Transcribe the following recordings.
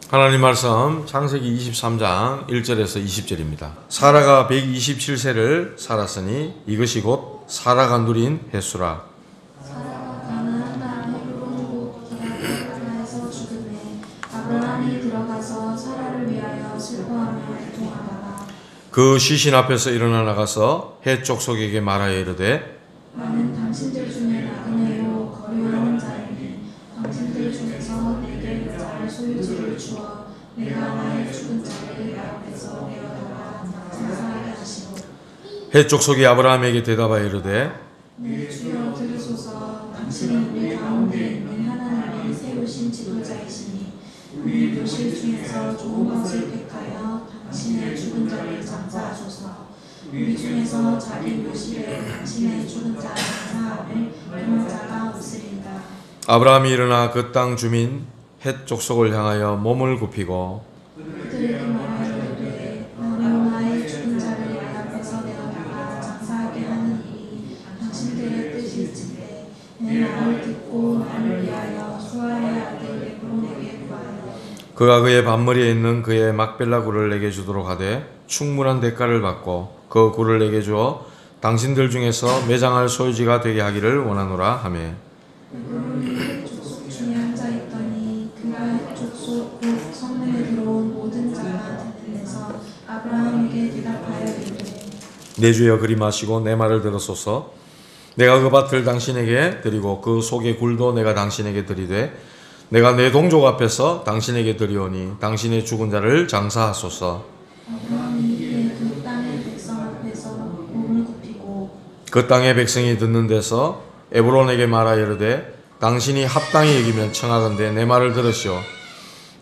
하나님 말씀 창세기 23장 1절에서 20절입니다. 사라가 127세를 살았으니 이것이 곧 사라가 누린 횟수라. 사라가 가나안 땅 헤브론 곧 기럇 가나에서 죽음에 아브라함이 들어가서 사라를 위하여 슬퍼하며 애통하다가 그 시신 앞에서 일어나 나가서 헷 족속에게 말하여 이르되 나는 당신들 중에 나그네요 거류하는 자이니 당신들 중에서 내게 그 자의 소유지를 주어 내가 나의 죽은 자를 내 앞에서 내어다가 장사하게 하시고 헷 족속이 아브라함에게 대답하여 이르되 네 주여 들으소서 당신은 우리 가운데 있는 하나님이 세우신 지도자이시니 우리 묘실 중에서 좋은 것을 택하여 당신의 죽은 자를 장사하소서 우리 중에서 자기 묘실에 당신의 죽은 자를 장사함을 그런 자가 없으리이다. 아브라함이 일어나 그 땅 주민 헷 족속을 향하여 몸을 굽히고 그들에게 말하기를 나로 나의 죽은 자를 내 앞에서 내어다가 장사하게 하는 일이 당신들의 뜻일진데 내 말을 듣고 나를 위하여 수아의 아들 에브론에게 구하여 그가 그의 밭머리에 있는 그의 막벨라 굴을 내게 주도록 하되 충분한 대가를 받고 그 굴을 내게 주어 당신들 중에서 매장할 소유지가 되게 하기를 원하노라 하매 에브론이 족속 중에 앉아 있더니 그가 족속 곧 성문에 들어온 모든 자가 듣는 데서 아브라함에게 대답하여 이르되 내 주여 그리 마시고 내 말을 들으소서. 내가 그 밭을 당신에게 드리고 그 속의 굴도 내가 당신에게 드리되 내가 내 동족 앞에서 당신에게 드리오니 당신의 죽은 자를 장사하소서. 아브라함이 이에 그 땅의 백성 앞에서 몸을 굽히고 그 땅의 백성이 듣는 데서 에브론에게 말하여 이르되 당신이 합당히 여기면 청하건대 내 말을 들으시오.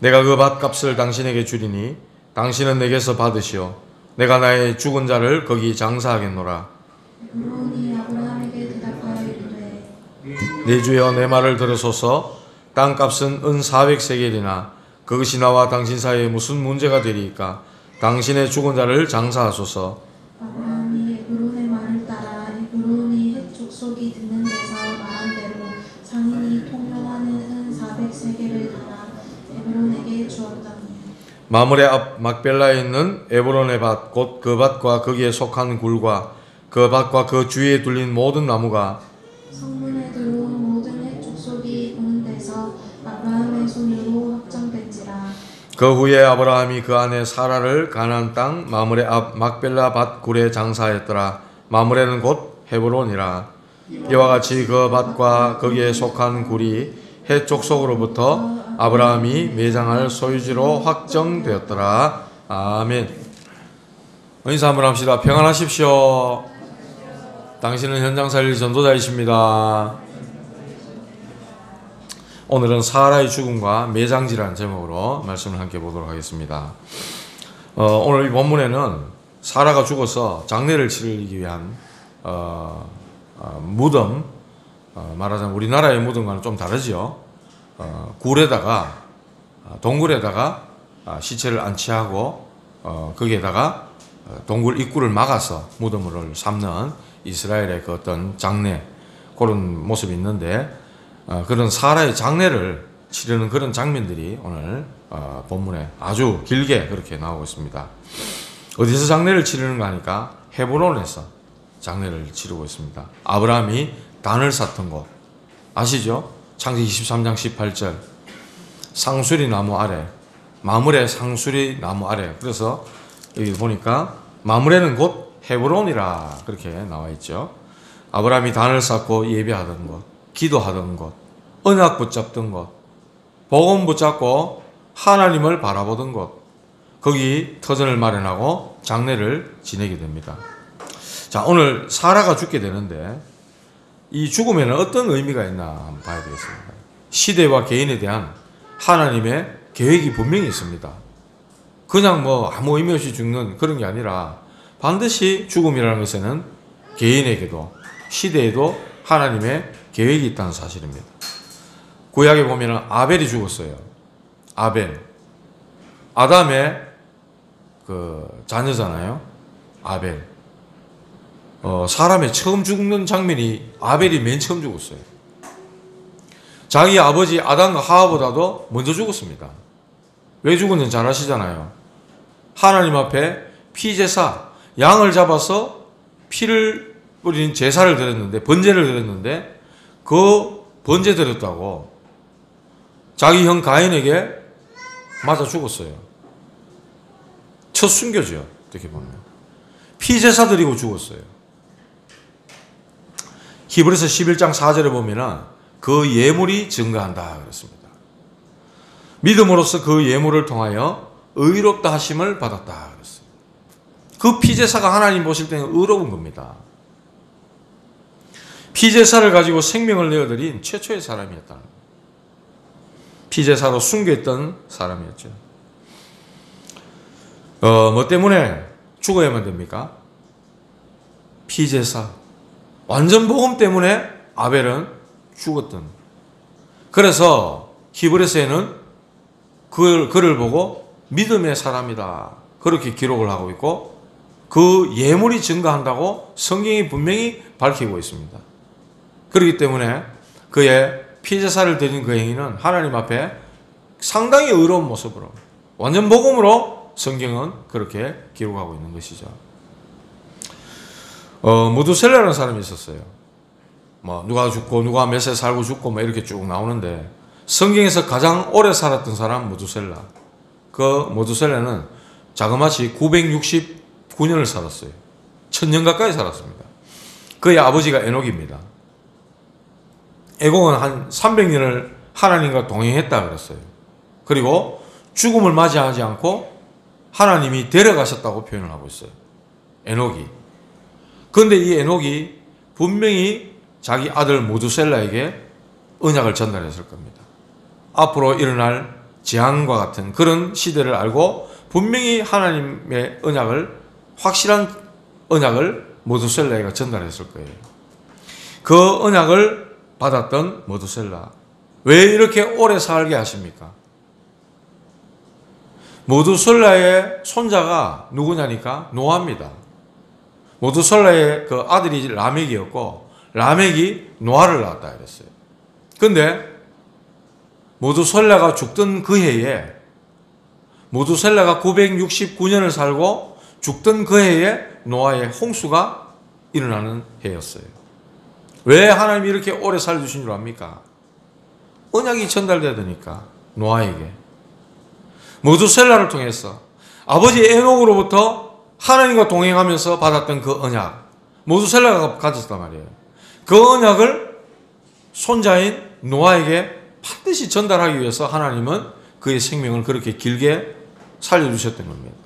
내가 그 밭값을 당신에게 주리니 당신은 내게서 받으시오. 내가 나의 죽은 자를 거기 장사하겠노라. 에브론이 아브라함에게 대답하여 이르되 내 주여 내 말을 들으소서. 땅값은 은 400세겔이나 그것이 나와 당신 사이에 무슨 문제가 되리이까. 당신의 죽은 자를 장사하소서. 아브라함이 에브론의 말을 따라 에브론이 헷 족속이 듣는 데서 말한 대로 상인이 통용하는 은 400세겔을 달아 에브론에게 주었더니 마므레 앞 막벨라에 있는 에브론의 밭 곧 그 밭과 거기에 속한 굴과 그 밭과 그 주위에 둘린 모든 나무가 성문에 들어온 모든 헷 족속이 보는 데서 아브라함의 손으로 확정된지라. 그 후에 아브라함이 그 안에 사라를 가나안 땅 마므레 앞 막벨라 밭 굴에 장사하였더라. 마므레는 곧 헤브론이라. 이와 같이 그 밭과 거기에 속한 굴이 헷 족속으로부터 아브라함이 매장할 소유지로 확정되었더라. 아멘. 인사 한번 합시다. 평안하십시오. 당신은 현장 살릴 전도자이십니다. 오늘은 사라의 죽음과 매장지라는 제목으로 말씀을 함께 보도록 하겠습니다. 오늘 이 본문에는 사라가 죽어서 장례를 치르기 위한 무덤, 말하자면 우리나라의 무덤과는 좀 다르죠. 굴에다가 동굴에다가 시체를 안치하고 거기에다가 동굴 입구를 막아서 무덤을 삼는 이스라엘의 그 어떤 장례, 그런 모습이 있는데 그런 사라의 장례를 치르는 그런 장면들이 오늘 본문에 아주 길게 그렇게 나오고 있습니다. 어디서 장례를 치르는가 하니까 헤브론에서 장례를 치르고 있습니다. 아브라함이 단을 샀던 곳 아시죠? 창세기 23장 18절 상수리 나무 아래, 마므레 상수리 나무 아래. 그래서 여기 보니까 마므레는 곧 헤브론이라 그렇게 나와 있죠. 아브라함이 단을 쌓고 예배하던 곳, 기도하던 곳, 언약 붙잡던 곳, 복음 붙잡고 하나님을 바라보던 곳, 거기 터전을 마련하고 장례를 지내게 됩니다. 자, 오늘 사라가 죽게 되는데 이 죽음에는 어떤 의미가 있나 한번 봐야 되겠습니다. 시대와 개인에 대한 하나님의 계획이 분명히 있습니다. 그냥 뭐 아무 의미 없이 죽는 그런 게 아니라 반드시 죽음이라는 것에는 개인에게도 시대에도 하나님의 계획이 있다는 사실입니다. 구약에 보면 아벨이 죽었어요. 아벨. 아담의 그 자녀잖아요. 아벨. 사람의 처음 죽는 장면이 아벨이 맨 처음 죽었어요. 자기 아버지 아담과 하와보다도 먼저 죽었습니다. 왜 죽었는지 잘 아시잖아요. 하나님 앞에 피제사, 양을 잡아서 피를 뿌리는 제사를 드렸는데, 번제를 드렸는데, 그 번제 드렸다고 자기 형 가인에게 맞아 죽었어요. 첫 순교죠. 어떻게 보면. 피제사 드리고 죽었어요. 히브리서 11장 4절에 보면은 그 예물이 증거한다 그랬습니다. 믿음으로써 그 예물을 통하여 의롭다 하심을 받았다 그랬어요. 그 피제사가 하나님 보실 때는 의로운 겁니다. 피제사를 가지고 생명을 내어드린 최초의 사람이었다는 거예요. 피제사로 순교했던 사람이었죠. 뭐 때문에 죽어야만 됩니까? 피제사. 완전 복음 때문에 아벨은 죽었던. 그래서 히브리서에는 그를 보고 믿음의 사람이다. 그렇게 기록을 하고 있고 그 예물이 증거한다고 성경이 분명히 밝히고 있습니다. 그렇기 때문에 그의 피제사를 드린 그 행위는 하나님 앞에 상당히 의로운 모습으로 완전 복음으로 성경은 그렇게 기록하고 있는 것이죠. 무두셀라라는 사람이 있었어요. 뭐 누가 죽고 누가 몇 세 살고 죽고 뭐 이렇게 쭉 나오는데 성경에서 가장 오래 살았던 사람 무두셀라. 그 무두셀라는 자그마치 969년을 살았어요. 1000년 가까이 살았습니다. 그의 아버지가 에녹입니다. 에녹은 한 300년을 하나님과 동행했다 그랬어요. 그리고 죽음을 맞이하지 않고 하나님이 데려가셨다고 표현을 하고 있어요. 에녹이. 그런데 이 에녹이 분명히 자기 아들 무두셀라에게 언약을 전달했을 겁니다. 앞으로 일어날 재앙과 같은 그런 시대를 알고 분명히 하나님의 언약을, 확실한 언약을 무두셀라에게 전달했을 거예요. 그 언약을 받았던 무두셀라. 왜 이렇게 오래 살게 하십니까? 무두셀라의 손자가 누구냐니까 노아입니다. 무두셀라의 그 아들이 라멕이었고 라멕이 노아를 낳았다 그랬어요. 근데 무두셀라가 죽던 그 해에 무두셀라가 969년을 살고 죽던 그 해에 노아의 홍수가 일어나는 해였어요. 왜 하나님이 이렇게 오래 살려주신 줄 압니까? 언약이 전달돼야 되니까 노아에게. 무두셀라를 통해서 아버지 에녹으로부터 하나님과 동행하면서 받았던 그 언약, 무두셀라가 가졌단 말이에요. 그 언약을 손자인 노아에게 반드시 전달하기 위해서 하나님은 그의 생명을 그렇게 길게 살려주셨던 겁니다.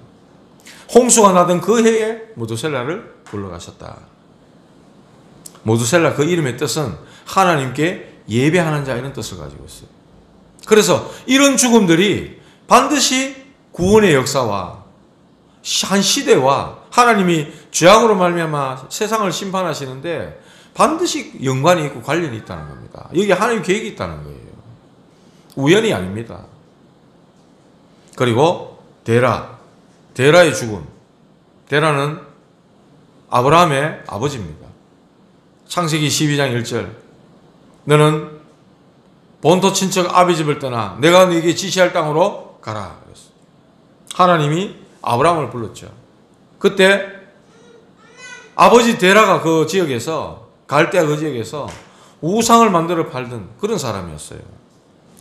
홍수가 나던 그 해에 무두셀라를 불러가셨다. 무두셀라 그 이름의 뜻은 하나님께 예배하는 자 이런 뜻을 가지고 있어요. 그래서 이런 죽음들이 반드시 구원의 역사와 한 시대와 하나님이 죄악으로 말미암아 세상을 심판하시는데 반드시 연관이 있고 관련이 있다는 겁니다. 여기 하나님 계획이 있다는 거예요. 우연이 아닙니다. 그리고 데라의 죽음. 데라는 아브라함의 아버지입니다. 창세기 12장 1절. 너는 본토 친척 아비 집을 떠나 내가 너에게 지시할 땅으로 가라. 하나님이 아브라함을 불렀죠. 그때 아버지 데라가 그 지역에서 갈대아 그 지역에서 우상을 만들어 팔던 그런 사람이었어요.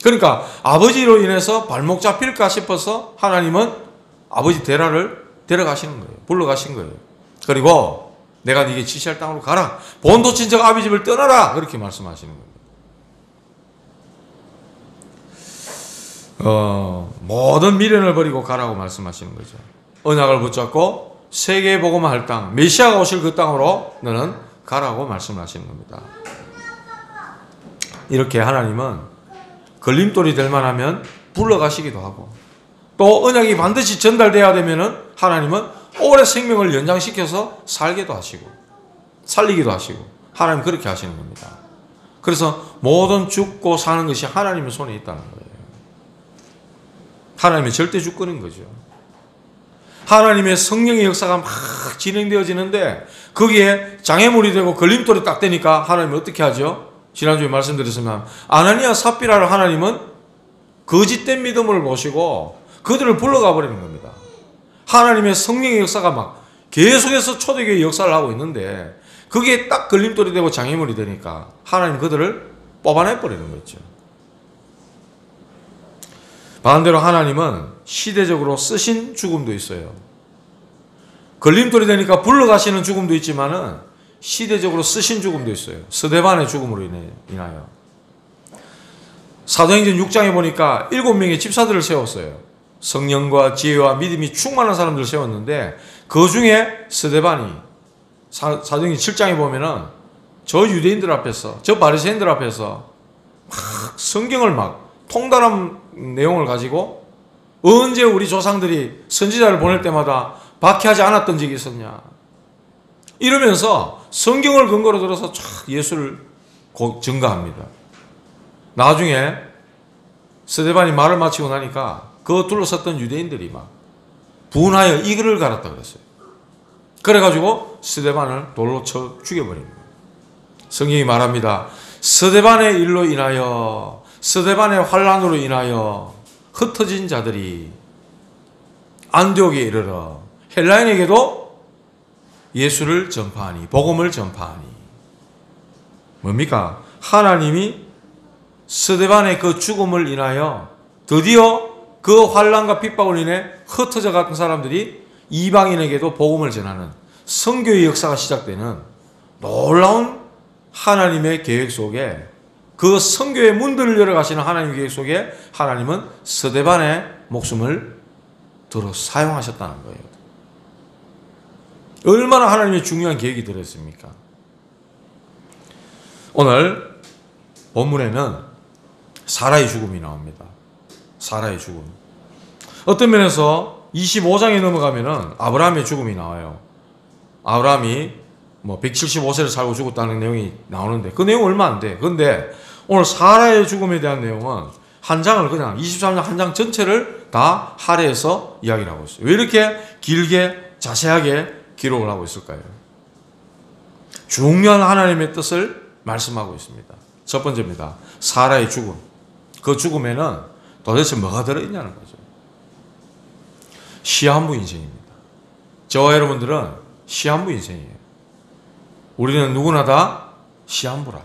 그러니까 아버지로 인해서 발목 잡힐까 싶어서 하나님은 아버지 데라를 데려가시는 거예요. 불러가신 거예요. 그리고 내가 네게 지시할 땅으로 가라. 본토 친척 아비 집을 떠나라. 그렇게 말씀하시는 겁니다. 모든 미련을 버리고 가라고 말씀하시는 거죠. 언약을 붙잡고 세계에 복음을 할 땅, 메시아가 오실 그 땅으로 너는 가라고 말씀하시는 겁니다. 이렇게 하나님은 걸림돌이 될 만하면 불러가시기도 하고 또 언약이 반드시 전달돼야 되면은 하나님은 오래 생명을 연장시켜서 살기도 하시고 살리기도 하시고 하나님 그렇게 하시는 겁니다. 그래서 모든 죽고 사는 것이 하나님의 손에 있다는 거예요. 하나님의 절대 주권인 거죠. 하나님의 성령의 역사가 막 진행되어지는데 거기에 장애물이 되고 걸림돌이 딱 되니까 하나님이 어떻게 하죠? 지난주에 말씀드렸지만 아나니아 삽비라를 하나님은 거짓된 믿음을 보시고 그들을 불러가 버리는 겁니다. 하나님의 성령의 역사가 막 계속해서 초대교회 역사를 하고 있는데 그게 딱 걸림돌이 되고 장애물이 되니까 하나님 그들을 뽑아내 버리는 거죠. 반대로 하나님은 시대적으로 쓰신 죽음도 있어요. 걸림돌이 되니까 불러가시는 죽음도 있지만은 시대적으로 쓰신 죽음도 있어요. 스데반의 죽음으로 인하여. 사도행전 6장에 보니까 7명의 집사들을 세웠어요. 성령과 지혜와 믿음이 충만한 사람들을 세웠는데 그 중에 스데반이 사도행전 7장에 보면은 저 유대인들 앞에서, 저 바리새인들 앞에서 막 성경을 막 통달한 내용을 가지고 언제 우리 조상들이 선지자를 보낼 때마다 박해하지 않았던 적이 있었냐 이러면서 성경을 근거로 들어서 촥 예수를 증거합니다. 나중에 스데반이 말을 마치고 나니까 그 둘러섰던 유대인들이 막 분하여 이글을 갈았다 그랬어요. 그래가지고 스데반을 돌로 쳐 죽여버립니다. 성경이 말합니다. 스데반의 일로 인하여, 스데반의 환란으로 인하여 흩어진 자들이 안디옥에 이르러 헬라인에게도 예수를 전파하니, 복음을 전파하니. 뭡니까? 하나님이 스데반의 그 죽음을 인하여 드디어 그 환란과 핍박을 인해 흩어져 갔던 사람들이 이방인에게도 복음을 전하는 선교의 역사가 시작되는 놀라운 하나님의 계획 속에, 그 선교의 문들을 열어가시는 하나님의 계획 속에 하나님은 스데반의 목숨을 들어 사용하셨다는 거예요. 얼마나 하나님의 중요한 계획이 들어있습니까? 오늘 본문에는 사라의 죽음이 나옵니다. 사라의 죽음. 어떤 면에서 25장에 넘어가면은 아브라함의 죽음이 나와요. 아브라함이 175세를 살고 죽었다는 내용이 나오는데 그 내용은 얼마 안 돼. 그런데 오늘 사라의 죽음에 대한 내용은 한 장을 그냥 23장 한 장 전체를 다 할애해서 이야기를 하고 있어요. 왜 이렇게 길게 자세하게 기록을 하고 있을까요? 중요한 하나님의 뜻을 말씀하고 있습니다. 첫 번째입니다. 사라의 죽음. 그 죽음에는 도대체 뭐가 들어있냐는 거죠. 시한부 인생입니다. 저와 여러분들은 시한부 인생이에요. 우리는 누구나 다 시한부라.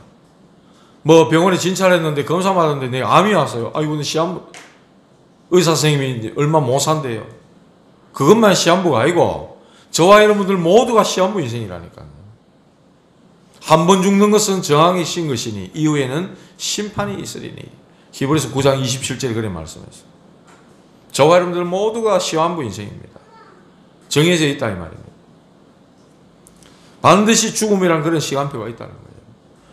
병원에 진찰했는데 검사 받았는데 내 암이 왔어요. 아이고, 시한부. 의사 선생님이 얼마 못 산대요. 그것만 시한부가 아니고 저와 여러분들 모두가 시한부 인생이라니까요. 한 번 죽는 것은 정황이 신 것이니 이후에는 심판이 있으리니. 히브리서 9장 27절에 그래 말씀했어요. 저와 여러분들 모두가 시한부 인생입니다. 정해져 있다 이 말입니다. 반드시 죽음이란 그런 시간표가 있다는 거예요.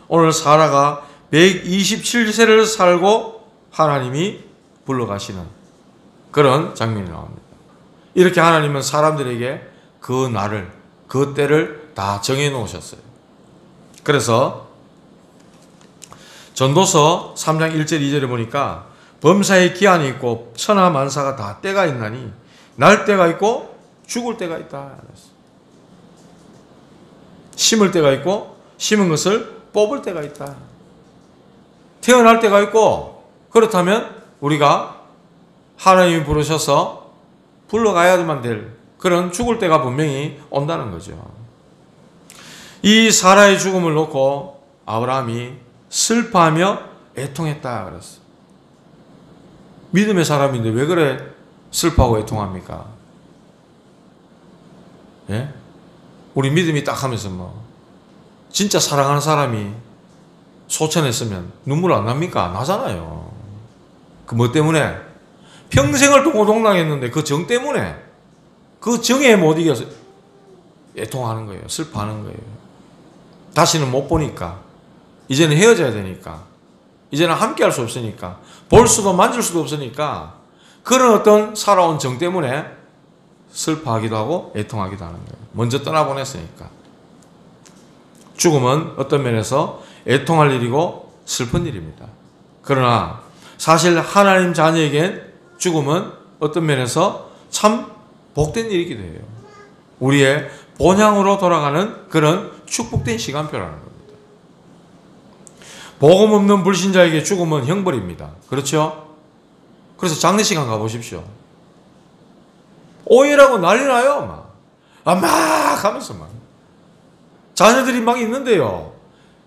오늘 사라가 127세를 살고 하나님이 불러가시는 그런 장면이 나옵니다. 이렇게 하나님은 사람들에게 그 날을, 그 때를 다 정해 놓으셨어요. 그래서 전도서 3장 1절 2절에 보니까 범사의 기한이 있고 천하 만사가 다 때가 있나니 날 때가 있고 죽을 때가 있다. 심을 때가 있고 심은 것을 뽑을 때가 있다. 태어날 때가 있고, 그렇다면 우리가 하나님이 부르셔서 불러가야만 될 그런 죽을 때가 분명히 온다는 거죠. 이 사라의 죽음을 놓고 아브라함이 슬퍼하며 애통했다 그랬어. 믿음의 사람인데 왜 그래 슬퍼하고 애통합니까? 예? 우리 믿음이 딱 하면서 진짜 사랑하는 사람이 소천했으면 눈물 안 납니까? 나잖아요. 그 뭐 때문에? 평생을 동고동락했는데 그 정 때문에, 그 정에 못 이겨서 애통하는 거예요. 슬퍼하는 거예요. 다시는 못 보니까, 이제는 헤어져야 되니까, 이제는 함께 할 수 없으니까, 볼 수도 만질 수도 없으니까 그런 어떤 살아온 정 때문에 슬퍼하기도 하고 애통하기도 하는 거예요. 먼저 떠나보냈으니까. 죽음은 어떤 면에서 애통할 일이고 슬픈 일입니다. 그러나 사실 하나님 자녀에겐 죽음은 어떤 면에서 참 복된 일이기도 해요. 우리의 본향으로 돌아가는 그런 축복된 시간표라는 겁니다. 복음 없는 불신자에게 죽음은 형벌입니다. 그렇죠? 그래서 장례식장 가보십시오. 오해라고 난리 나요. 막 하면서 막. 자녀들이 막 있는데요.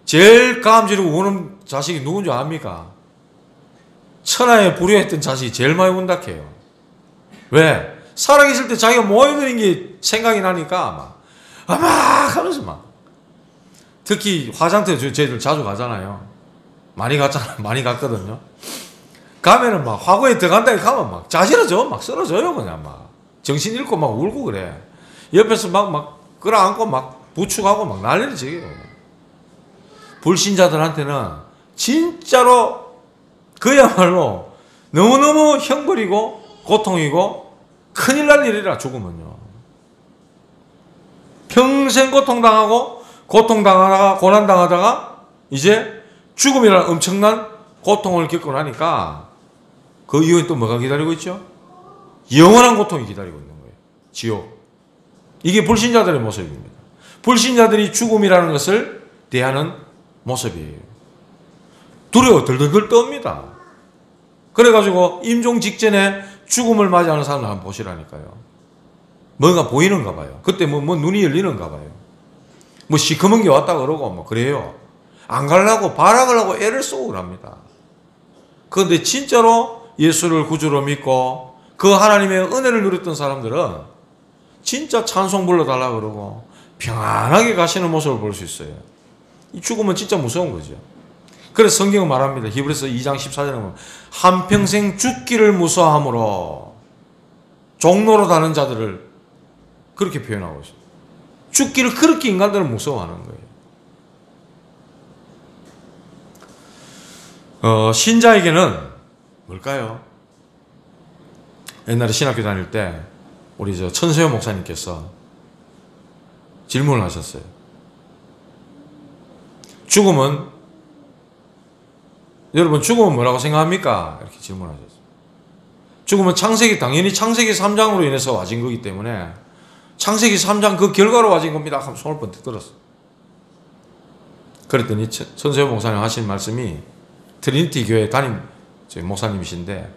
제일 가음지르고 우는 자식이 누군지 압니까? 천하에 불효했던 자식이 제일 많이 운다 해요. 왜? 살아계실 때 자기가 모여드린 게 생각이 나니까 막 하면서 막. 특히 화장터 저희들 자주 가잖아요. 많이 갔거든요. 가면은 막 화고에 들어간다 가면 막 자지러져. 막 쓰러져요. 그냥 막. 정신 잃고 막 울고 그래. 옆에서 막 끌어안고 막 부축하고 막 난리를 지어요. 불신자들한테는 진짜로 그야말로 너무너무 형벌이고 고통이고 큰일 날 일이라 죽으면요. 평생 고통당하고 고통당하다가 고난당하다가 이제 죽음이라는 엄청난 고통을 겪고 나니까 그 이후에 또 뭐가 기다리고 있죠? 영원한 고통이 기다리고 있는 거예요. 지옥. 이게 불신자들의 모습입니다. 불신자들이 죽음이라는 것을 대하는 모습이에요. 두려워 덜덜덜 떱니다. 그래가지고 임종 직전에 죽음을 맞이하는 사람을 한번 보시라니까요. 뭔가 보이는가 봐요. 그때 뭐 눈이 열리는가 봐요. 뭐 시커먼 게 왔다 그러고 뭐 그래요. 안 가려고 발악을 애를 쓰고 그럽니다. 그런데 진짜로 예수를 구주로 믿고 그 하나님의 은혜를 누렸던 사람들은 진짜 찬송 불러달라고 그러고 평안하게 가시는 모습을 볼 수 있어요. 이 죽음은 진짜 무서운 거죠. 그래서 성경은 말합니다. 히브리서 2장 14절에 보면 한평생 죽기를 무서워함으로 종로로 가는 자들을 그렇게 표현하고 있어요. 죽기를 그렇게 인간들은 무서워하는 거예요. 신자에게는 뭘까요? 옛날에 신학교 다닐 때 우리 천세호 목사님께서 질문을 하셨어요. 여러분 죽음은 뭐라고 생각합니까? 이렇게 질문하셨어요. 죽음은 당연히 창세기 3장으로 인해서 와진 거기 때문에 창세기 3장 그 결과로 와진 겁니다. 하면 손을 번뜩 들었어요. 그랬더니 천세호 목사님 하신 말씀이 트리니티 교회 담임 목사님이신데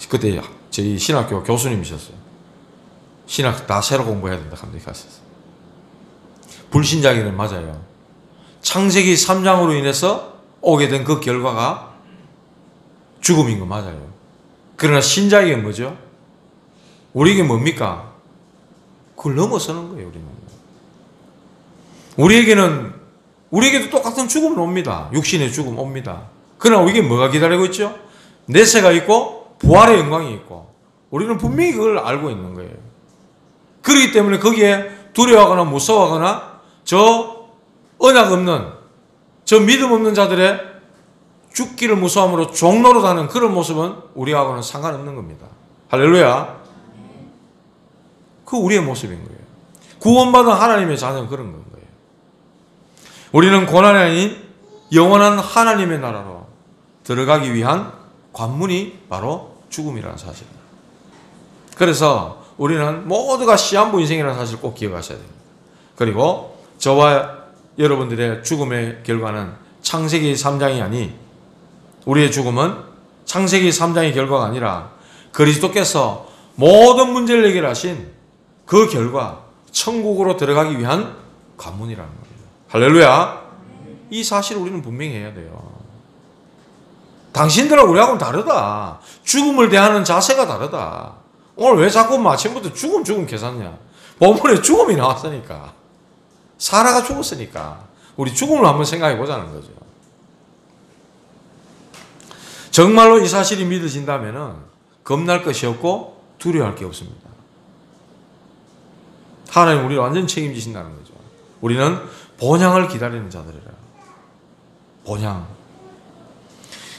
그때 저희 신학교 교수님이셨어요. 신학 다 새로 공부해야 된다 하면서 갔었어요. 불신자에게는 맞아요. 창세기 3장으로 인해서 오게 된 그 결과가 죽음인 거 맞아요. 그러나 신자에게 뭐죠? 우리에게 뭡니까? 그걸 넘어서는 거예요. 우리에게도 똑같은 죽음은 옵니다. 육신의 죽음 옵니다. 그러나 우리에게 뭐가 기다리고 있죠? 내세가 있고 부활의 영광이 있고 우리는 분명히 그걸 알고 있는 거예요. 그렇기 때문에 거기에 두려워하거나 무서워하거나 저 언약 없는 저 믿음 없는 자들의 죽기를 무서워함으로 종노릇하는 그런 모습은 우리하고는 상관없는 겁니다. 할렐루야. 그 우리의 모습인 거예요. 구원받은 하나님의 자녀는 그런 건 거예요. 우리는 고난이 아닌 영원한 하나님의 나라로 들어가기 위한 관문이 바로 죽음이라는 사실입니다. 그래서 우리는 모두가 시한부 인생이라는 사실을 꼭 기억하셔야 됩니다. 그리고 저와 여러분들의 죽음의 결과는 창세기 3장이 아니 우리의 죽음은 창세기 3장의 결과가 아니라 그리스도께서 모든 문제를 해결하신 그 결과 천국으로 들어가기 위한 관문이라는 겁니다. 할렐루야. 이 사실을 우리는 분명히 해야 돼요. 당신들하고 우리하고는 다르다. 죽음을 대하는 자세가 다르다. 오늘 왜 자꾸 아침부터 죽음 계산냐. 본문에 죽음이 나왔으니까. 사라가 죽었으니까 우리 죽음을 한번 생각해 보자는 거죠. 정말로 이 사실이 믿어진다면 겁날 것이 없고 두려워할 게 없습니다. 하나님 우리를 완전히 책임지신다는 거죠. 우리는 본향을 기다리는 자들이라. 본향.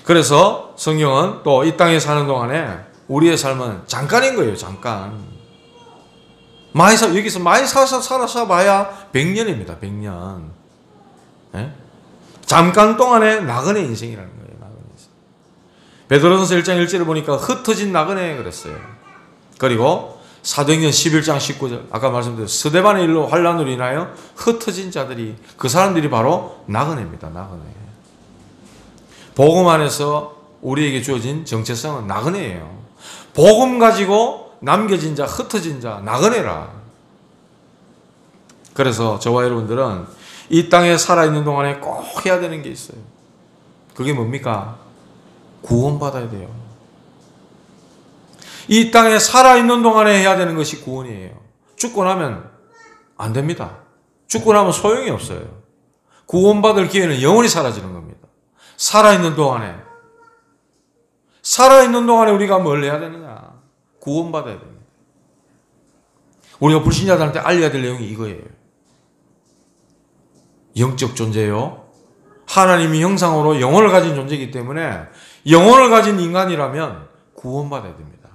그래서 성경은 또 이 땅에 사는 동안에 우리의 삶은 잠깐인 거예요. 잠깐. 여기서 많이 살아서 봐야 100년입니다. 100년. 네? 잠깐 동안의 나그네 인생이라는 거예요. 나그네 인생. 베드로전서 1장 1절을 보니까 흩어진 나그네 그랬어요. 그리고 사도행전 11장 19절 아까 말씀드린 스데반의 일로 환난으로 인하여 흩어진 자들이 그 사람들이 바로 나그네입니다. 나그네. 복음 안에서 우리에게 주어진 정체성은 나그네예요. 복음 가지고 남겨진 자, 흩어진 자, 나그네라. 그래서 저와 여러분들은 이 땅에 살아있는 동안에 꼭 해야 되는 게 있어요. 그게 뭡니까? 구원받아야 돼요. 이 땅에 살아있는 동안에 해야 되는 것이 구원이에요. 죽고 나면 안 됩니다. 죽고 나면 소용이 없어요. 구원받을 기회는 영원히 사라지는 겁니다. 살아있는 동안에 우리가 뭘 해야 되느냐? 구원받아야 됩니다. 우리가 불신자들한테 알려야 될 내용이 이거예요. 영적 존재요. 하나님의 형상으로 영혼을 가진 존재이기 때문에 영혼을 가진 인간이라면 구원받아야 됩니다.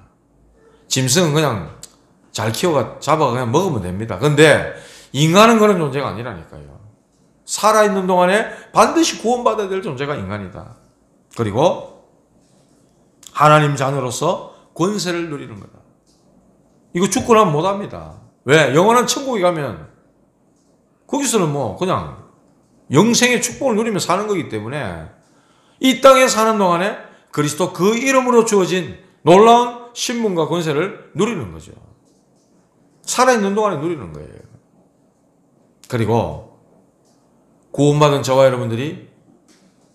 짐승은 그냥 잘 잡아가 그냥 먹으면 됩니다. 근데 인간은 그런 존재가 아니라니까요. 살아있는 동안에 반드시 구원받아야 될 존재가 인간이다. 그리고 하나님 자녀로서 권세를 누리는 거다. 이거 죽고 나면 못합니다. 왜? 영원한 천국에 가면 거기서는 뭐 그냥 영생의 축복을 누리며 사는 거기 때문에 이 땅에 사는 동안에 그리스도 그 이름으로 주어진 놀라운 신분과 권세를 누리는 거죠. 살아있는 동안에 누리는 거예요. 그리고 구원받은 저와 여러분들이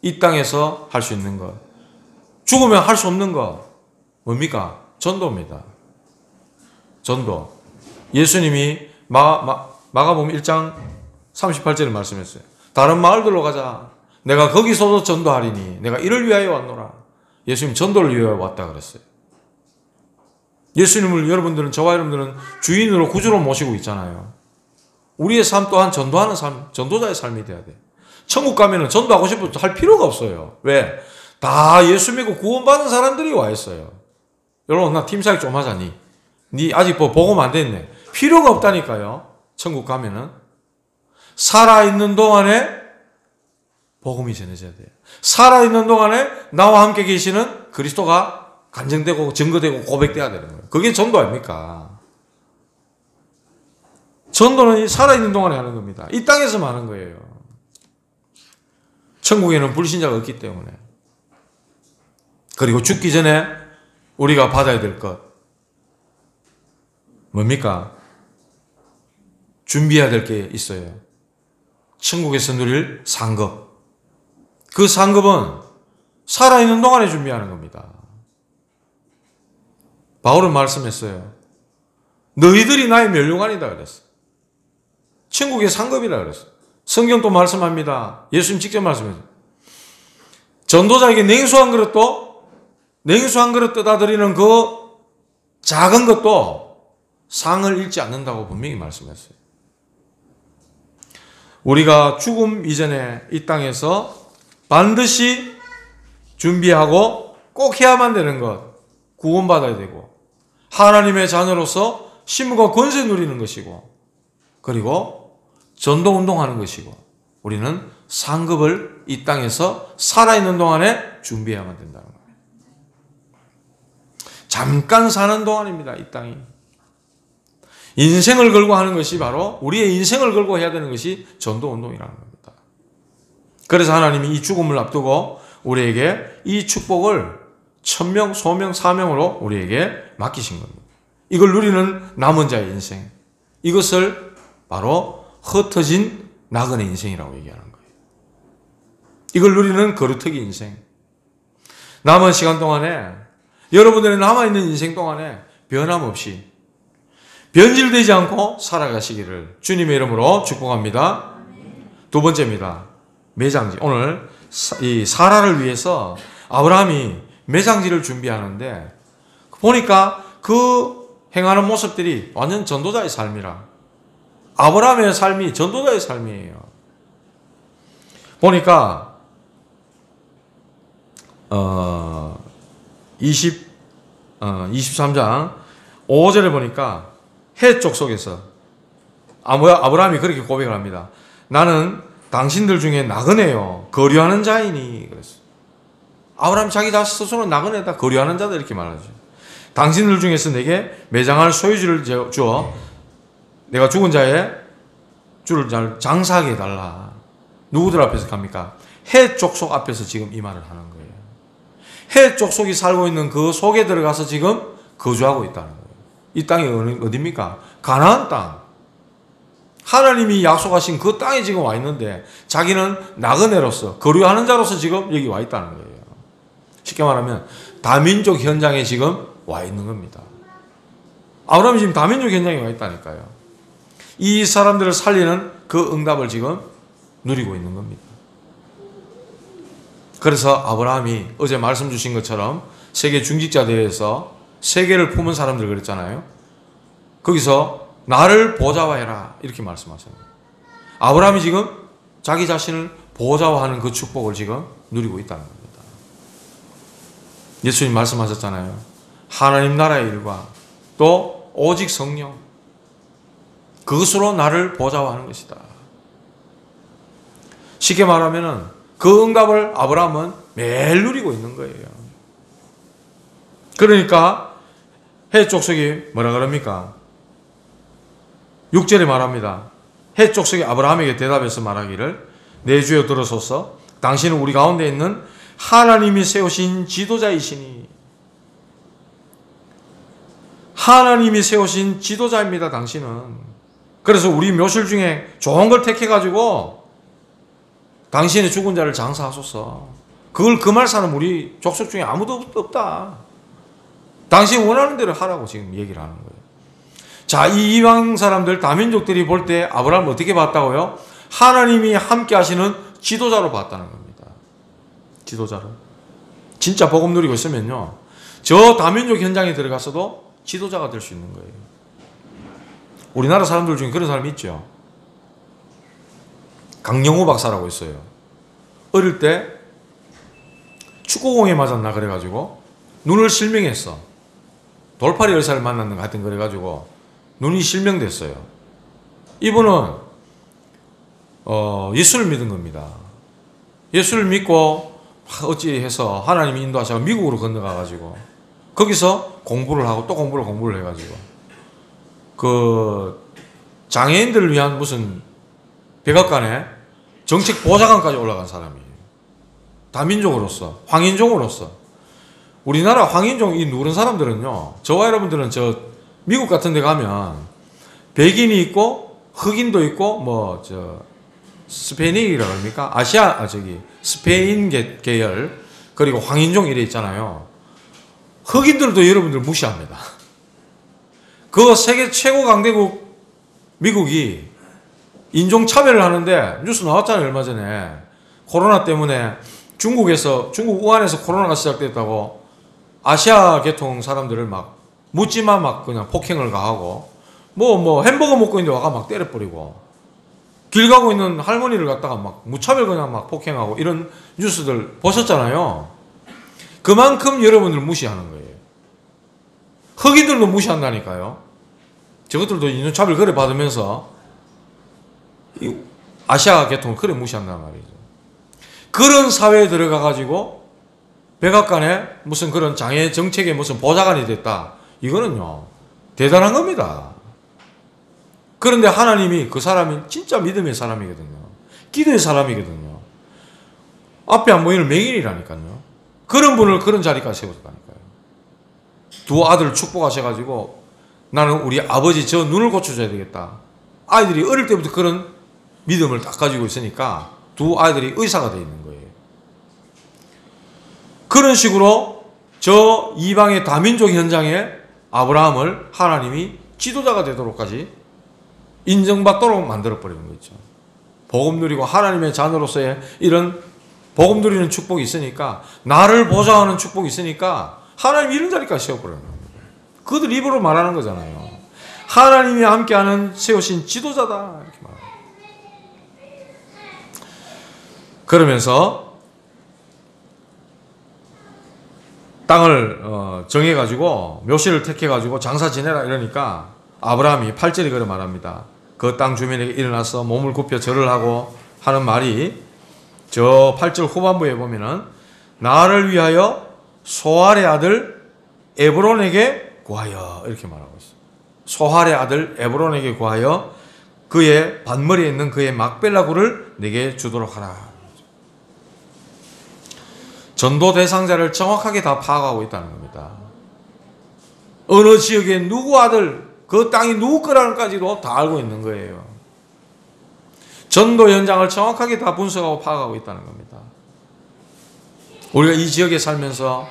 이 땅에서 할 수 있는 것, 죽으면 할 수 없는 것 뭡니까? 전도입니다. 전도. 예수님이 마가복음 1장 38절에 말씀했어요. 다른 마을들로 가자. 내가 거기서도 전도하리니 내가 이를 위하여 왔노라. 예수님 전도를 위하여 왔다 그랬어요. 예수님을 저와 여러분들은 주인으로 구주로 모시고 있잖아요. 우리의 삶 또한 전도하는 삶, 전도자의 삶이 돼야 돼. 천국 가면은 전도하고 싶어도 할 필요가 없어요. 왜? 다 예수 믿고 구원받은 사람들이 와 있어요. 여러분, 나 팀사역 좀 하자니. 니 아직 뭐 복음 안 됐네. 필요가 없다니까요. 천국 가면은. 살아있는 동안에 복음이 전해져야 돼요. 살아있는 동안에 나와 함께 계시는 그리스도가 간증되고 증거되고 고백돼야 되는 거예요. 그게 전도 아닙니까? 전도는 살아있는 동안에 하는 겁니다. 이 땅에서만 하는 거예요. 천국에는 불신자가 없기 때문에. 그리고 죽기 전에 우리가 받아야 될 것 뭡니까? 준비해야 될 게 있어요. 천국에서 누릴 상급. 그 상급은 살아있는 동안에 준비하는 겁니다. 바울은 말씀했어요. 너희들이 나의 면류관이다 그랬어. 천국의 상급이라 그랬어. 성경 또 말씀합니다. 예수님 직접 말씀했어요. 전도자에게 냉수 한 그릇 떠다드리는 그 작은 것도 상을 잃지 않는다고 분명히 말씀했어요. 우리가 죽음 이전에 이 땅에서 반드시 준비하고 꼭 해야만 되는 것, 구원받아야 되고 하나님의 자녀로서 신분과 권세 누리는 것이고 그리고 전도운동하는 것이고 우리는 상급을 이 땅에서 살아있는 동안에 준비해야만 된다는 거예요. 잠깐 사는 동안입니다. 이 땅이. 인생을 걸고 하는 것이 바로 우리의 인생을 걸고 해야 되는 것이 전도운동이라는 겁니다. 그래서 하나님이 이 죽음을 앞두고 우리에게 이 축복을 천명, 소명, 사명으로 우리에게 맡기신 겁니다. 이걸 누리는 남은 자의 인생. 이것을 바로 흩어진 나그네 인생이라고 얘기하는 거예요. 이걸 누리는 거루터기 인생. 남은 시간 동안에 여러분들의 남아있는 인생 동안에 변함없이 변질되지 않고 살아가시기를 주님의 이름으로 축복합니다. 두 번째입니다. 매장지. 오늘 이 사라를 위해서 아브라함이 매장지를 준비하는데 보니까 그 행하는 모습들이 완전 전도자의 삶이라. 아브라함의 삶이 전도자의 삶이에요. 보니까 23장 5절에 보니까 해쪽 속에서 아브라함이 그렇게 고백을 합니다. 나는 당신들 중에 나그네요. 거류하는 자이니. 그랬어요. 아브라함 자기 자신 스스로는 나그네다. 거류하는 자다. 이렇게 말하죠. 당신들 중에서 내게 매장할 소유주를 주어 내가 죽은 자의 주를 잘 장사하게 해달라. 누구들 앞에서 갑니까? 해쪽 속 앞에서 지금 이 말을 하는 거예요. 해쪽 속이 살고 있는 그 속에 들어가서 지금 거주하고 있다는 거예요. 이 땅이 어디입니까? 가나안 땅. 하나님이 약속하신 그 땅에 지금 와 있는데 자기는 나그네로서 거류하는 자로서 지금 여기 와 있다는 거예요. 쉽게 말하면 다민족 현장에 지금 와 있는 겁니다. 아브라함이 지금 다민족 현장에 와 있다니까요. 이 사람들을 살리는 그 응답을 지금 누리고 있는 겁니다. 그래서 아브라함이 어제 말씀 주신 것처럼 세계 중직자 대회에서 세계를 품은 사람들 그랬잖아요. 거기서 나를 보좌화해라 이렇게 말씀하셨어요. 아브라함이 지금 자기 자신을 보좌화하는 그 축복을 지금 누리고 있다는 겁니다. 예수님 말씀하셨잖아요. 하나님 나라의 일과 또 오직 성령 그것으로 나를 보좌화하는 것이다. 쉽게 말하면 그 응답을 아브라함은 매일 누리고 있는 거예요. 그러니까 해 족속이 뭐라 그럽니까? 6절에 말합니다. 해 족속이 아브라함에게 대답해서 말하기를 내 주여 들으소서 당신은 우리 가운데 있는 하나님이 세우신 지도자이시니 하나님이 세우신 지도자입니다. 당신은. 그래서 우리 묘실 중에 좋은 걸 택해가지고 당신의 죽은 자를 장사하소서. 그걸 그 말 사는 우리 족속 중에 아무도 없다. 당신 원하는 대로 하라고 지금 얘기를 하는 거예요. 자, 이 이방 사람들 다민족들이 볼 때 아브라함을 어떻게 봤다고요? 하나님이 함께 하시는 지도자로 봤다는 겁니다. 지도자로. 진짜 복음 누리고 있으면요. 저 다민족 현장에 들어가서도 지도자가 될 수 있는 거예요. 우리나라 사람들 중에 그런 사람이 있죠. 강영호 박사라고 있어요. 어릴 때 축구공에 맞았나 그래가지고 눈을 실명했어. 돌팔이 의사를 만났는 것 같은 그래가지고 눈이 실명됐어요. 이분은 예수를 믿은 겁니다. 예수를 믿고 어찌해서 하나님이 인도하셔서 미국으로 건너가가지고 거기서 공부를 하고 또 공부를 해가지고 그 장애인들을 위한 무슨 백악관에 정책 보좌관까지 올라간 사람이에요. 다민족으로서 황인종으로서 우리나라 황인종 이 누른 사람들은요. 저와 여러분들은 저 미국 같은 데 가면 백인이 있고 흑인도 있고 뭐 저 스페인이라고 합니까? 스페인 계열 그리고 황인종 이래 있잖아요. 흑인들도 여러분들 무시합니다. 그 세계 최고 강대국 미국이 인종차별을 하는데 뉴스 나왔잖아요. 얼마 전에 코로나 때문에 중국 우한에서 코로나가 시작됐다고 아시아 계통 사람들을 막 묻지마 막 그냥 폭행을 가하고 뭐 햄버거 먹고 있는데 와가 막 때려버리고 길 가고 있는 할머니를 갖다가 막 무차별 그냥 막 폭행하고 이런 뉴스들 보셨잖아요. 그만큼 여러분들 무시하는 거예요. 흑인들도 무시한다니까요. 저것들도 인종차별 그래 받으면서 아시아 계통을 그래 무시한단 말이죠. 그런 사회에 들어가가지고 백악관에 무슨 그런 장애 정책에 무슨 보좌관이 됐다. 이거는요 대단한 겁니다. 그런데 하나님이 그 사람이 진짜 믿음의 사람이거든요. 기도의 사람이거든요. 앞에 안 보이는 맹인이라니까요. 그런 분을 그런 자리까지 세웠다니까요. 두 아들 축복하셔가지고 나는 우리 아버지 저 눈을 고쳐줘야 되겠다. 아이들이 어릴 때부터 그런 믿음을 딱 가지고 있으니까 두 아이들이 의사가 되어 있는 거예요. 그런 식으로 저 이방의 다민족 현장에 아브라함을 하나님이 지도자가 되도록까지 인정받도록 만들어버리는 거죠. 복음 누리고 하나님의 자녀로서의 이런 복음 누리는 축복이 있으니까 나를 보좌하는 축복이 있으니까 하나님 이런 자리까지 세워버리는 겁니다. 그들 입으로 말하는 거잖아요. 하나님이 함께하는 세우신 지도자다 이렇게 말합니다. 그러면서 땅을 정해가지고 묘실을 택해가지고 장사 지내라 이러니까 아브라함이 8절에 그래 말합니다. 그 땅 주민에게 일어나서 몸을 굽혀 절을 하고 하는 말이 저 8절 후반부에 보면은 나를 위하여 소할의 아들 에브론에게 구하여 이렇게 말하고 있어요. 소할의 아들 에브론에게 구하여 그의 반머리에 있는 그의 막벨라 굴을 내게 주도록 하라. 전도 대상자를 정확하게 다 파악하고 있다는 겁니다. 어느 지역에 누구 아들, 그 땅이 누구 거라는까지도 다 알고 있는 거예요. 전도 현장을 정확하게 다 분석하고 파악하고 있다는 겁니다. 우리가 이 지역에 살면서,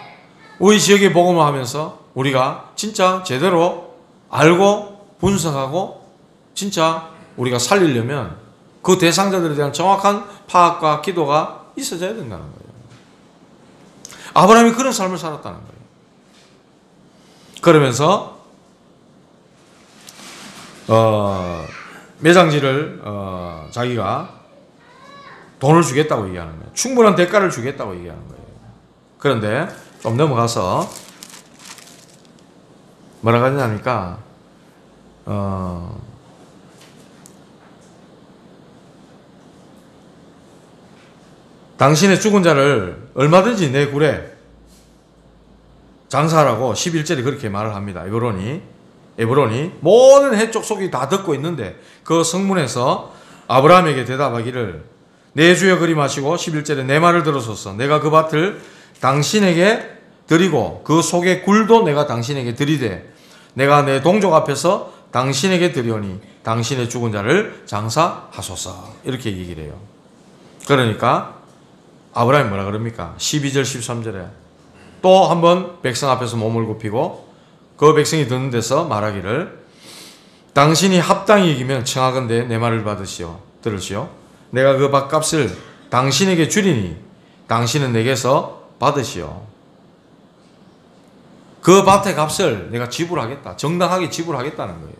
우리 지역에 복음을 하면서 우리가 진짜 제대로 알고 분석하고 진짜 우리가 살리려면 그 대상자들에 대한 정확한 파악과 기도가 있어져야 된다는 거예요. 아브라함이 그런 삶을 살았다는 거예요. 그러면서 매장지를 자기가 돈을 주겠다고 얘기하는 거예요. 충분한 대가를 주겠다고 얘기하는 거예요. 그런데 좀 넘어가서 뭐라고 하냐니까 당신의 죽은 자를 얼마든지 내 굴에 장사하라고 11절에 그렇게 말을 합니다. 에브론이 모든 해쪽 속이 다 듣고 있는데 그 성문에서 아브라함에게 대답하기를 내 주여 그리 마시고 11절에 내 말을 들으소서. 내가 그 밭을 당신에게 드리고 그 속의 굴도 내가 당신에게 드리되 내가 내 동족 앞에서 당신에게 드리오니 당신의 죽은 자를 장사하소서. 이렇게 얘기를 해요. 그러니까 아브라함이 뭐라 그럽니까? 12절 13절에 또 한번 백성 앞에서 몸을 굽히고 그 백성이 듣는 데서 말하기를 당신이 합당히 이기면 청하건대 내 말을 들으시오. 내가 그 밭값을 당신에게 주리니 당신은 내게서 받으시오. 그 밭의 값을 내가 지불하겠다. 정당하게 지불하겠다는 거예요.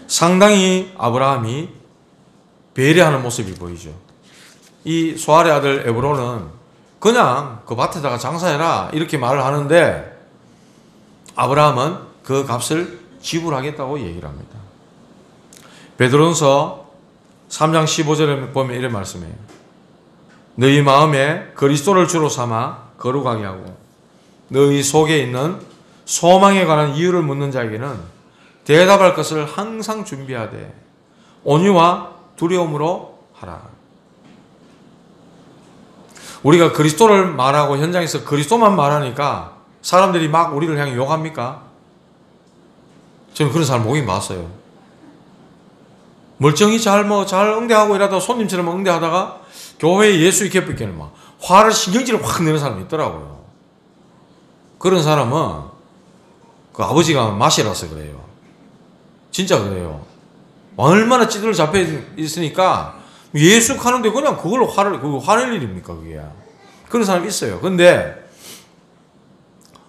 상당히 아브라함이 배려하는 모습이 보이죠. 이 소알의 아들 에브론은 그냥 그 밭에다가 장사해라 이렇게 말을 하는데 아브라함은 그 값을 지불하겠다고 얘기를 합니다. 베드로전서 3장 15절에 보면 이런 말씀이에요. 너희 마음에 그리스도를 주로 삼아 거룩하게 하고 너희 속에 있는 소망에 관한 이유를 묻는 자에게는 대답할 것을 항상 준비하되 온유와 두려움으로 하라. 우리가 그리스도를 말하고 현장에서 그리스도만 말하니까 사람들이 막 우리를 향해 욕합니까? 저는 그런 사람 보긴 봤어요. 멀쩡히 잘 응대하고 이러다가 손님처럼 응대하다가 교회에 예수 있게 뺏기는 막 화를 신경질을 확 내는 사람이 있더라고요. 그런 사람은 그 아버지가 맛이라서 그래요. 진짜 그래요. 얼마나 찌들어 잡혀 있으니까 예수 하는데 그냥 그걸로 화낼 일입니까 그게. 그런 사람이 있어요. 근데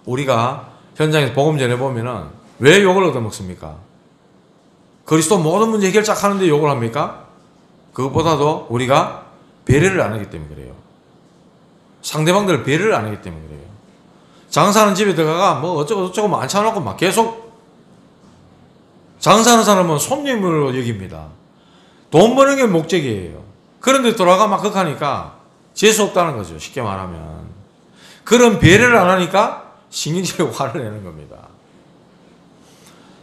우리가 현장에서 복음 전해보면은 왜 욕을 얻어먹습니까? 그리스도 모든 문제 해결 쫙 하는데 욕을 합니까? 그것보다도 우리가 배려를 안 하기 때문에 그래요. 상대방들을 배려를 안 하기 때문에 그래요. 장사하는 집에 들어가가 뭐 어쩌고 많잖아고 막 계속 장사하는 사람은 손님으로 여깁니다. 돈 버는 게 목적이에요. 그런데 돌아가 막 극하니까 재수 없다는 거죠. 쉽게 말하면. 그런 배려를 안 하니까 신경질에 화를 내는 겁니다.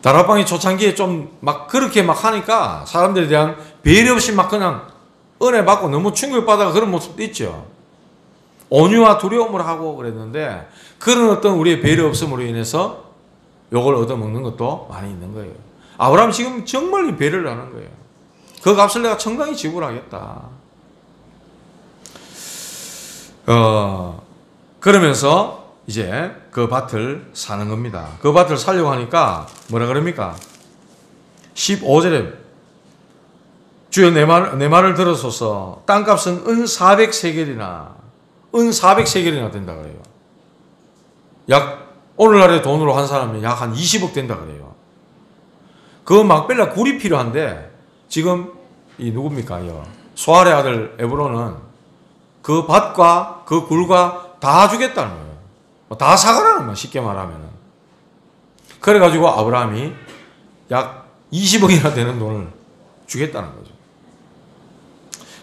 다락방이 초창기에 좀 막 그렇게 막 하니까 사람들에 대한 배려 없이 막 그냥 은혜 받고 너무 충격받아가 그런 모습도 있죠. 온유와 두려움을 하고 그랬는데 그런 어떤 우리의 배려 없음으로 인해서 욕을 얻어먹는 것도 많이 있는 거예요. 아브라함 지금 정말 배려를 하는 거예요. 그 값을 내가 정당히 지불하겠다. 그러면서 이제 그 밭을 사는 겁니다. 그 밭을 살려고 하니까 뭐라 그럽니까? 15절에 주여 내 말을 들어소서. 땅값은 은 400세겔이나 된다 그래요. 약 오늘날의 돈으로 한 사람이 약 한 20억 된다 그래요. 그 막벨라 굴이 필요한데 지금 이 누굽니까? 소알의 아들 에브론은 그 밭과 그 굴과 다 주겠다는 거예요. 다 사가라는 거야, 쉽게 말하면은. 그래가지고 아브라함이 약 20억이나 되는 돈을 주겠다는 거죠.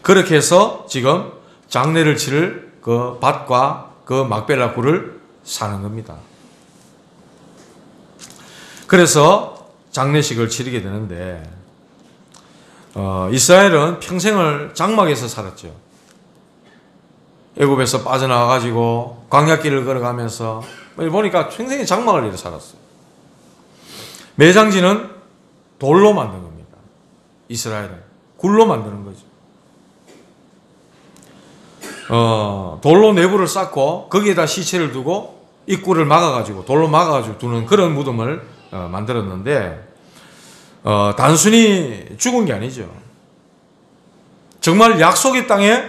그렇게 해서 지금 장례를 치를 그 밭과 그 막벨라 굴을 사는 겁니다. 그래서 장례식을 치르게 되는데 이스라엘은 평생을 장막에서 살았죠. 애굽에서 빠져나와가지고 광야길을 걸어가면서 보니까 평생에 장막을 이래 살았어요. 매장지는 돌로 만든 겁니다. 이스라엘은 굴로 만드는 거죠. 돌로 내부를 쌓고 거기에다 시체를 두고 입구를 막아가지고 돌로 막아가지고 두는 그런 무덤을 만들었는데 단순히 죽은 게 아니죠. 정말 약속의 땅에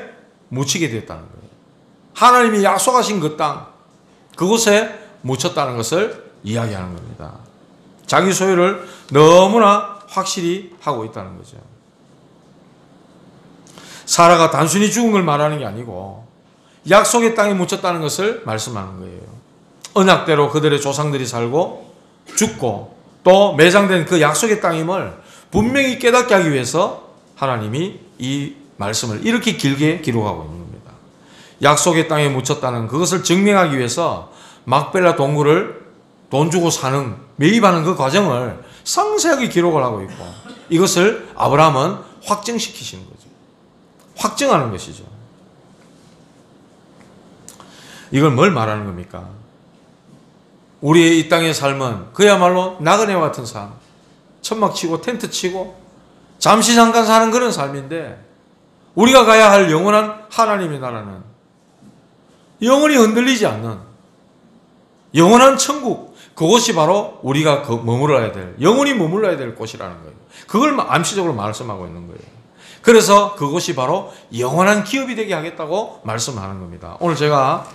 묻히게 됐다는 거예요. 하나님이 약속하신 그 땅, 그곳에 묻혔다는 것을 이야기하는 겁니다. 자기 소유를 너무나 확실히 하고 있다는 거죠. 사라가 단순히 죽은 걸 말하는 게 아니고 약속의 땅에 묻혔다는 것을 말씀하는 거예요. 언약대로 그들의 조상들이 살고 죽고 또 매장된 그 약속의 땅임을 분명히 깨닫게 하기 위해서 하나님이 이 말씀을 이렇게 길게 기록하고 있는 겁니다. 약속의 땅에 묻혔다는 그것을 증명하기 위해서 막벨라 동굴을 돈 주고 사는, 매입하는 그 과정을 상세하게 기록을 하고 있고 이것을 아브라함은 확증시키시는 거죠. 확증하는 것이죠. 이걸 뭘 말하는 겁니까? 우리의 이 땅의 삶은 그야말로 나그네와 같은 삶, 천막 치고 텐트 치고 잠시 잠깐 사는 그런 삶인데 우리가 가야 할 영원한 하나님의 나라는 영원히 흔들리지 않는 영원한 천국, 그것이 바로 우리가 머물러야 될, 영원히 머물러야 될 곳이라는 거예요. 그걸 암시적으로 말씀하고 있는 거예요. 그래서 그것이 바로 영원한 기업이 되게 하겠다고 말씀하는 겁니다. 오늘 제가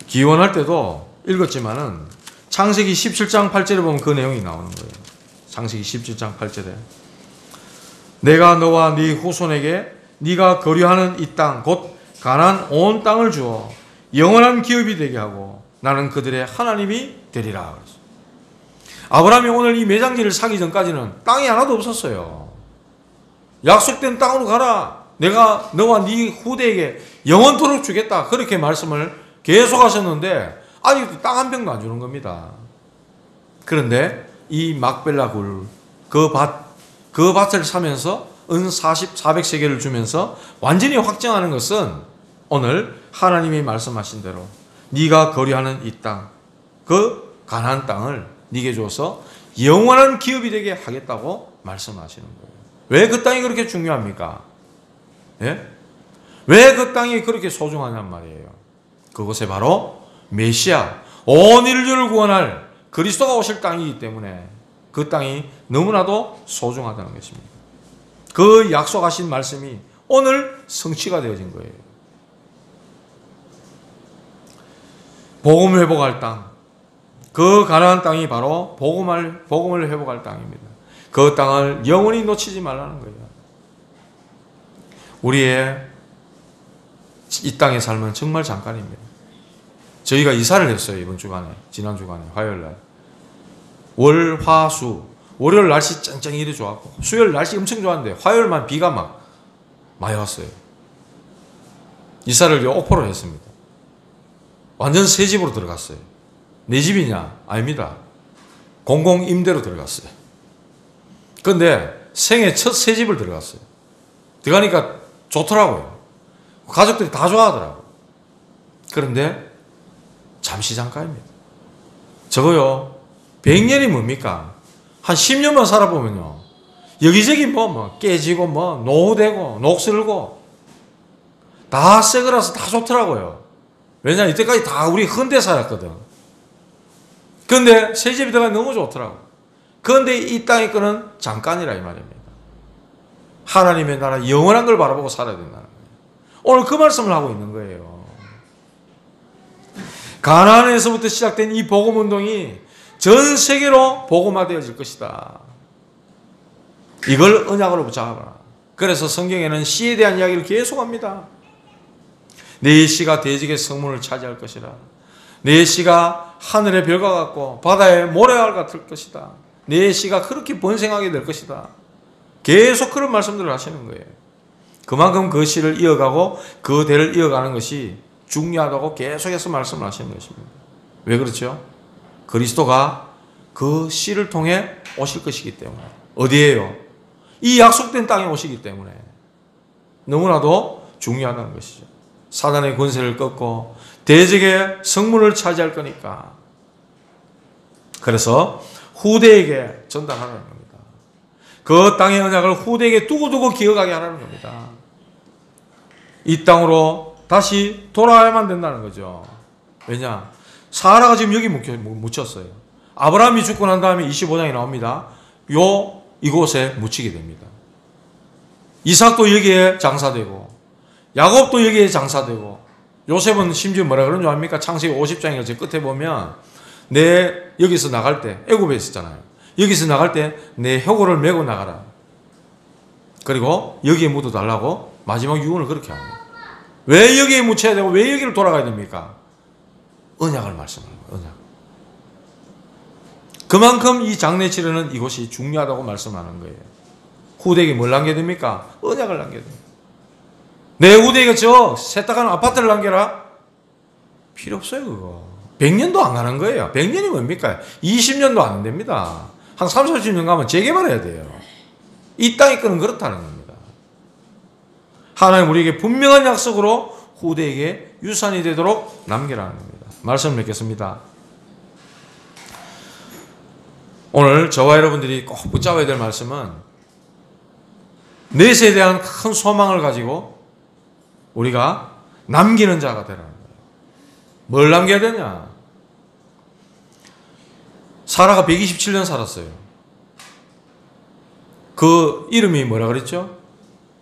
기원할 때도 읽었지만은 창세기 17장 8절에 보면 그 내용이 나오는 거예요. 창세기 17장 8절에 내가 너와 네 후손에게 네가 거류하는 이 땅 곧 가나안 온 땅을 주어 영원한 기업이 되게 하고 나는 그들의 하나님이 되리라. 아브라함이 오늘 이 매장지를 사기 전까지는 땅이 하나도 없었어요. 약속된 땅으로 가라. 내가 너와 네 후대에게 영원토록 주겠다. 그렇게 말씀을 계속 하셨는데 아직도 땅 한 평도 안 주는 겁니다. 그런데 이 막벨라 굴, 그 밭을 사면서 은 400세겔을 주면서 완전히 확정하는 것은 오늘 하나님이 말씀하신 대로 네가 거류하는 이 땅, 그 가나안 땅을 네게 줘서 영원한 기업이 되게 하겠다고 말씀하시는 거예요. 왜 그 땅이 그렇게 중요합니까? 예? 왜 그 땅이 그렇게 소중하냔 말이에요. 그곳에 바로 메시아, 온 인류를 구원할 그리스도가 오실 땅이기 때문에 그 땅이 너무나도 소중하다는 것입니다. 그 약속하신 말씀이 오늘 성취가 되어진 거예요. 복음을 회복할 땅, 그 가나안 땅이 바로 복음을 회복할 땅입니다. 그 땅을 영원히 놓치지 말라는 거예요. 우리의 이 땅의 삶은 정말 잠깐입니다. 저희가 이사를 했어요. 이번 주간에, 지난 주간에, 화요일날. 월, 화, 수. 월요일 날씨 짱짱이 이래 좋았고, 수요일 날씨 엄청 좋았는데, 화요일만 비가 막 많이 왔어요. 이사를 옥포로 했습니다. 완전 새 집으로 들어갔어요. 내 집이냐? 아닙니다. 공공 임대로 들어갔어요. 그런데 생애 첫 새 집을 들어갔어요. 들어가니까 좋더라고요. 가족들이 다 좋아하더라고요. 그런데 잠시 잠깐입니다. 저거요, 100년이 뭡니까? 한 10년만 살아보면요, 여기저기 뭐 깨지고 노후되고 녹슬고 다 새 거라서 다 좋더라고요. 왜냐면 이때까지 다 우리 헌데 살았거든. 그런데 새 집이 들어가니 너무 좋더라고. 그런데 이 땅의 거는 잠깐이라 이 말입니다. 하나님의 나라 영원한 걸 바라보고 살아야 된다는 거예요. 오늘 그 말씀을 하고 있는 거예요. 가나안에서부터 시작된 이 복음 운동이 전 세계로 복음화되어질 것이다. 이걸 언약으로 붙잡아라. 그래서 성경에는 씨에 대한 이야기를 계속합니다. 내 씨가 대적의 성문을 차지할 것이라. 내 씨가 하늘의 별과 같고 바다의 모래알 같을 것이다. 내 씨가 그렇게 번성하게 될 것이다. 계속 그런 말씀들을 하시는 거예요. 그만큼 그 씨를 이어가고 그 대를 이어가는 것이 중요하다고 계속해서 말씀을 하시는 것입니다. 왜 그렇죠? 그리스도가 그 씨를 통해 오실 것이기 때문에. 어디에요? 이 약속된 땅에 오시기 때문에 너무나도 중요하다는 것이죠. 사단의 권세를 꺾고 대적의 성문을 차지할 거니까. 그래서 후대에게 전달하라는 겁니다. 그 땅의 언약을 후대에게 두고두고 기억하게 하라는 겁니다. 이 땅으로 다시 돌아와야만 된다는 거죠. 왜냐? 사라가 지금 여기 묻혔어요. 아브라함이 죽고 난 다음에 25장에 나옵니다. 이곳에 묻히게 됩니다. 이삭도 여기에 장사되고 야곱도 여기에 장사되고 요셉은 심지어 뭐라 그런 줄 압니까? 창세기 50장에 제 끝에 보면 내 여기서 나갈 때 애굽에 있었잖아요. 여기서 나갈 때 내 혀골을 메고 나가라. 그리고 여기에 묻어달라고 마지막 유언을 그렇게 합니다. 왜 여기에 묻혀야 되고 왜 여기를 돌아가야 됩니까? 언약을 말씀하는 거예요. 언약. 그만큼 이 장례 치르는 이곳이 중요하다고 말씀하는 거예요. 후대에게 뭘 남겨야 됩니까? 언약을 남겨야 됩니다. 내 후대에게 저 세탁한 아파트를 남겨라? 필요 없어요, 그거. 100년도 안 가는 거예요. 100년이 뭡니까? 20년도 안 됩니다. 한 30, 40년 가면 재개발해야 돼요. 이 땅의 끈은 그렇다는 겁니다. 하나님 우리에게 분명한 약속으로 후대에게 유산이 되도록 남겨라는 겁니다. 말씀을 맺겠습니다. 오늘 저와 여러분들이 꼭 붙잡아야 될 말씀은 넷에 대한 큰 소망을 가지고 우리가 남기는 자가 되라는 거예요. 뭘 남겨야 되냐? 사라가 127년 살았어요. 그 이름이 뭐라 그랬죠?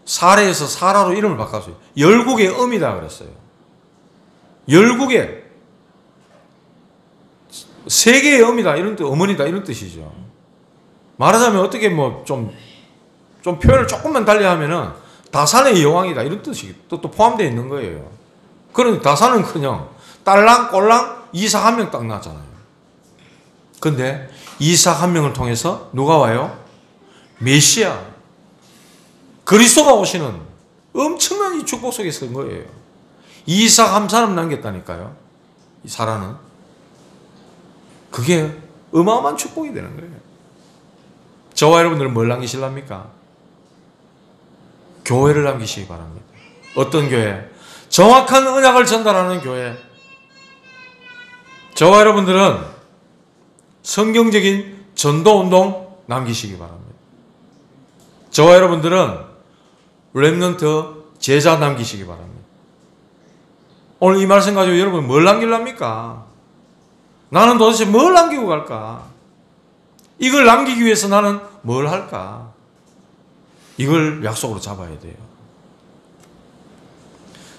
사레에서 사라로 이름을 바꿨어요. 열국의 음이다 그랬어요. 열국의 세계의 음이다 이런 뜻, 어머니다 이런 뜻이죠. 말하자면 어떻게 뭐 좀 표현을 조금만 달리 하면은 다산의 여왕이다 이런 뜻이 또 포함되어 있는 거예요. 그런데 다산은 그냥 딸랑 꼴랑 이삭 한 명 딱 나잖아요. 근데 이삭 한 명을 통해서 누가 와요? 메시아 그리스도가 오시는 엄청난 이 축복 속에 선 거예요. 이삭 한 사람 남겼다니까요. 이 사라는 그게 어마어마한 축복이 되는 거예요. 저와 여러분들은 뭘 남기실랍니까? 교회를 남기시기 바랍니다. 어떤 교회? 정확한 언약을 전달하는 교회. 저와 여러분들은 성경적인 전도운동 남기시기 바랍니다. 저와 여러분들은 렘넌트 제자 남기시기 바랍니다. 오늘 이 말씀 가지고 여러분 뭘 남기랍니까? 나는 도대체 뭘 남기고 갈까? 이걸 남기기 위해서 나는 뭘 할까? 이걸 약속으로 잡아야 돼요.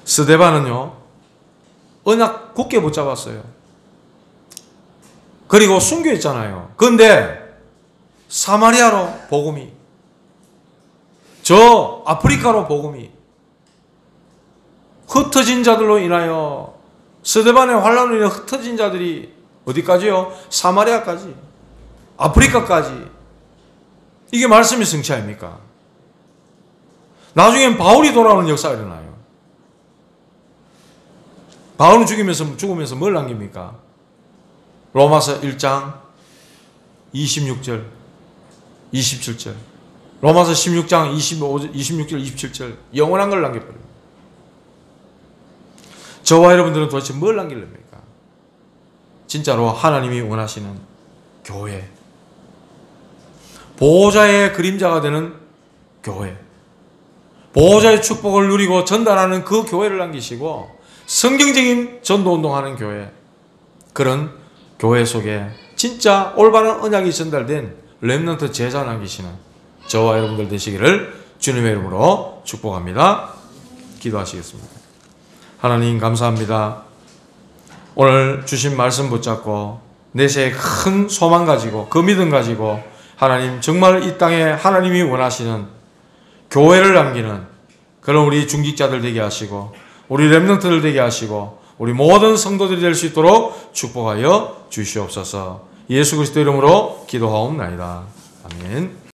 스데반은요, 언약 굳게 붙잡았어요. 그리고 순교했잖아요. 그런데 사마리아로 복음이, 저 아프리카로 복음이, 흩어진 자들로 인하여 스데반의 환란으로 인해 흩어진 자들이 어디까지요? 사마리아까지, 아프리카까지. 이게 말씀의 성취 아닙니까? 나중엔 바울이 돌아오는 역사가 일어나요. 바울은 죽으면서 뭘 남깁니까? 로마서 1장 26절, 27절, 로마서 16장 26절, 27절 영원한 걸 남겨버립니다. 저와 여러분들은 도대체 뭘 남기렵니까? 진짜로 하나님이 원하시는 교회, 보호자의 그림자가 되는 교회, 보호자의 축복을 누리고 전달하는 그 교회를 남기시고 성경적인 전도운동하는 교회, 그런 교회 속에 진짜 올바른 언약이 전달된 렘넌트 제자 남기시는 저와 여러분들 되시기를 주님의 이름으로 축복합니다. 기도하시겠습니다. 하나님 감사합니다. 오늘 주신 말씀 붙잡고 내세에 큰 소망 가지고 그 믿음 가지고 하나님 정말 이 땅에 하나님이 원하시는 교회를 남기는 그런 우리 중직자들 되게 하시고 우리 렘넌트들 되게 하시고 우리 모든 성도들이 될 수 있도록 축복하여 주시옵소서. 예수 그리스도 이름으로 기도하옵나이다. 아멘.